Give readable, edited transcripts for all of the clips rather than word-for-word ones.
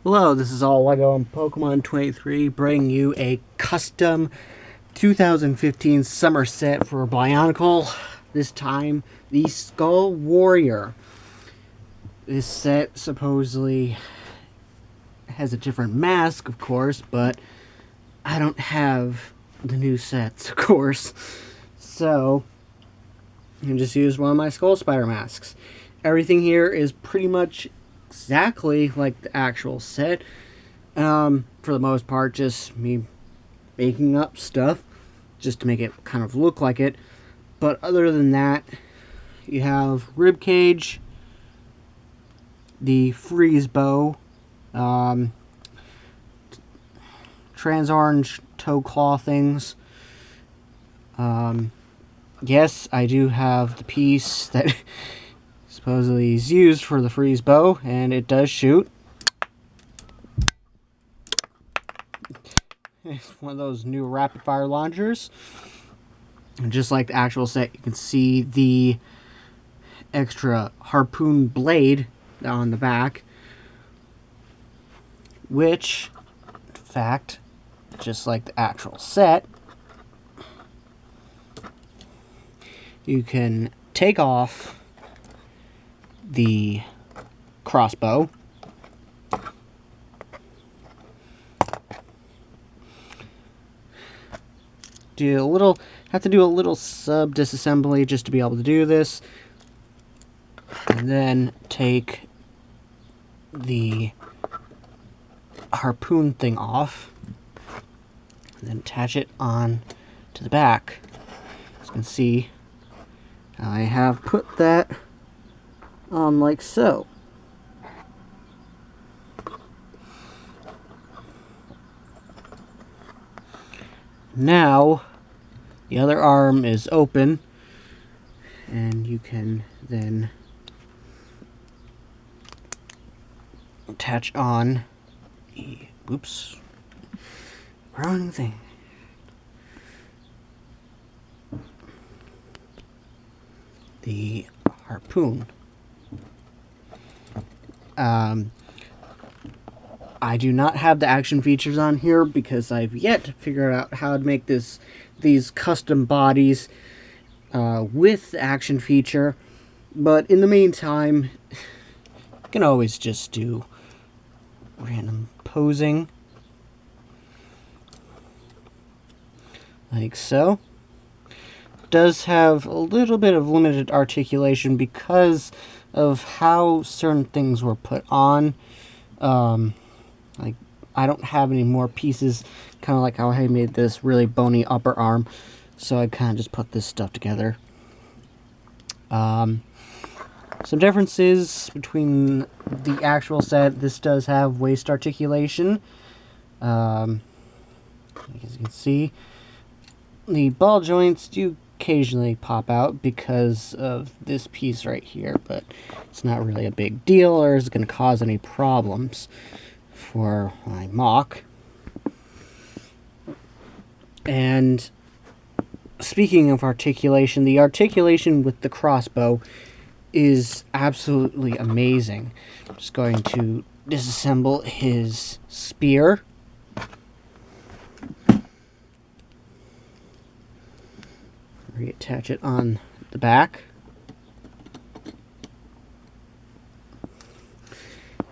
Hello, this is All Lego on Pokemon 23, bringing you a custom 2015 summer set for Bionicle. This time, the Skull Warrior. This set supposedly has a different mask, of course, but I don't have the new sets, of course. So, I can just use one of my Skull Spider masks. Everything here is pretty much exactly like the actual set. For the most part, just me making up stuff just to make it kind of look like it. But other than that, you have ribcage, the freeze bow, trans-orange toe claw things. Yes, I do have the piece that supposedly is used for the freeze bow, and it does shoot. It's one of those new rapid fire launchers. And just like the actual set, you can see the extra harpoon blade on the back, which, in fact, just like the actual set, you can take off the crossbow, have to do a little sub disassembly just to be able to do this, and then take the harpoon thing off and then attach it on to the back. As you can see, I have put that on like so. Now the other arm is open, and you can then attach on the, oops, wrong thing. The harpoon. I do not have the action features on here because I've yet to figure out how to make these custom bodies with the action feature. But in the meantime, you can always just do random posing, like so. Does have a little bit of limited articulation because of how certain things were put on. Like, I don't have any more pieces, kind of like how I made this really bony upper arm, so I kind of just put this stuff together. Some differences between the actual set: this does have waist articulation. As you can see, the ball joints do occasionally pop out because of this piece right here, but it's not really a big deal or is it going to cause any problems for my mock. And speaking of articulation, the articulation with the crossbow is absolutely amazing. I'm just going to disassemble his spear. Reattach it on the back.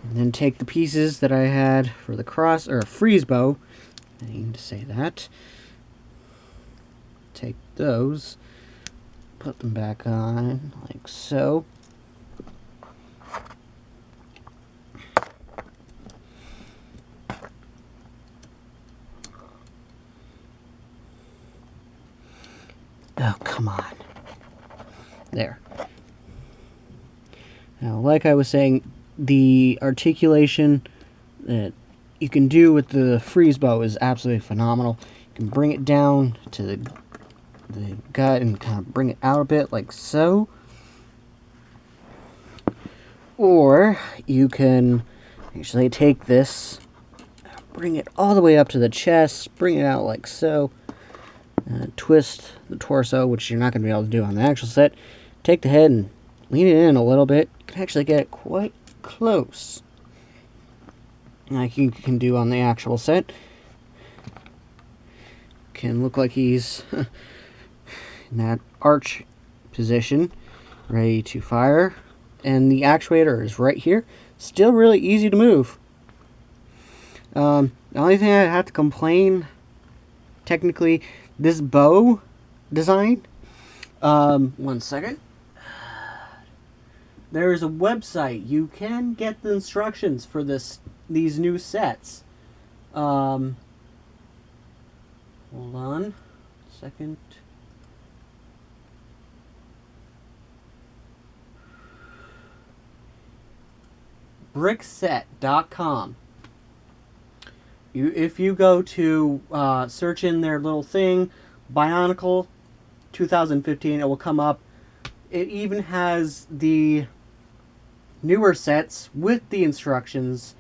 And then take the pieces that I had for the freeze bow. I need to say that. Take those, put them back on like so. Oh, come on. There. Now, like I was saying, the articulation that you can do with the freeze bow is absolutely phenomenal. You can bring it down to the gut and kind of bring it out a bit like so. Or you can actually take this, bring it all the way up to the chest, bring it out like so. Twist the torso, which you're not going to be able to do on the actual set. Take the head and lean it in a little bit. You can actually get it quite close. like you can do on the actual set. Can look like he's in that arch position, ready to fire. And the actuator is right here. Still really easy to move. The only thing I have to complain, technically, this bow design. One second. There's a website. You can get the instructions for these new sets. Hold on a second. Brickset.com. If you go to search in their little thing, BIONICLE 2015, it will come up. It even has the newer sets with the instructions.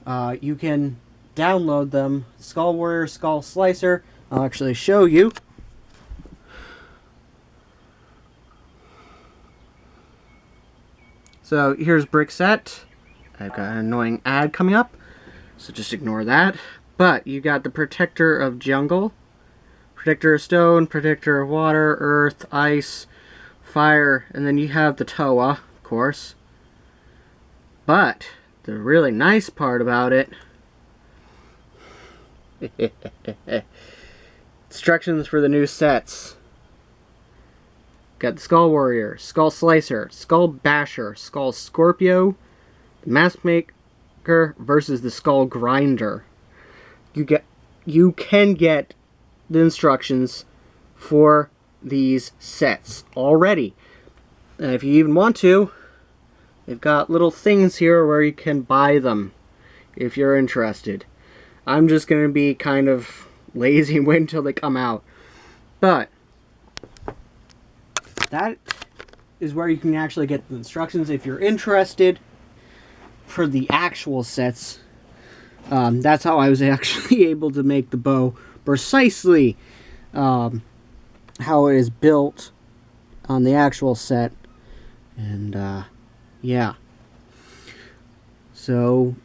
You can download them. Skull Warrior, Skull Slicer. I'll actually show you. So here's Brickset. I've got an annoying ad coming up, so just ignore that. But you got the Protector of Jungle, Protector of Stone, Protector of Water, Earth, Ice, Fire, and then you have the Toa, of course. But the really nice part about it, instructions for the new sets. Got the Skull Warrior, Skull Slicer, Skull Basher, Skull Scorpio, the Mask Maker versus the Skull Grinder. You can get the instructions for these sets already. And if you even want to, they've got little things here where you can buy them if you're interested. I'm just going to be kind of lazy and wait until they come out. But that is where you can actually get the instructions if you're interested for the actual sets. That's how I was actually able to make the bow precisely how it is built on the actual set. And yeah. So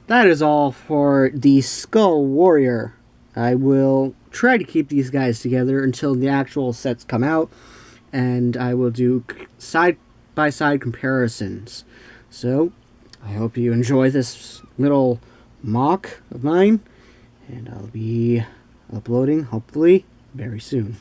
that is all for the Skull Warrior. I will try to keep these guys together until the actual sets come out, and I will do side-by-side comparisons. So I hope you enjoy this little mock of mine, and I'll be uploading hopefully very soon.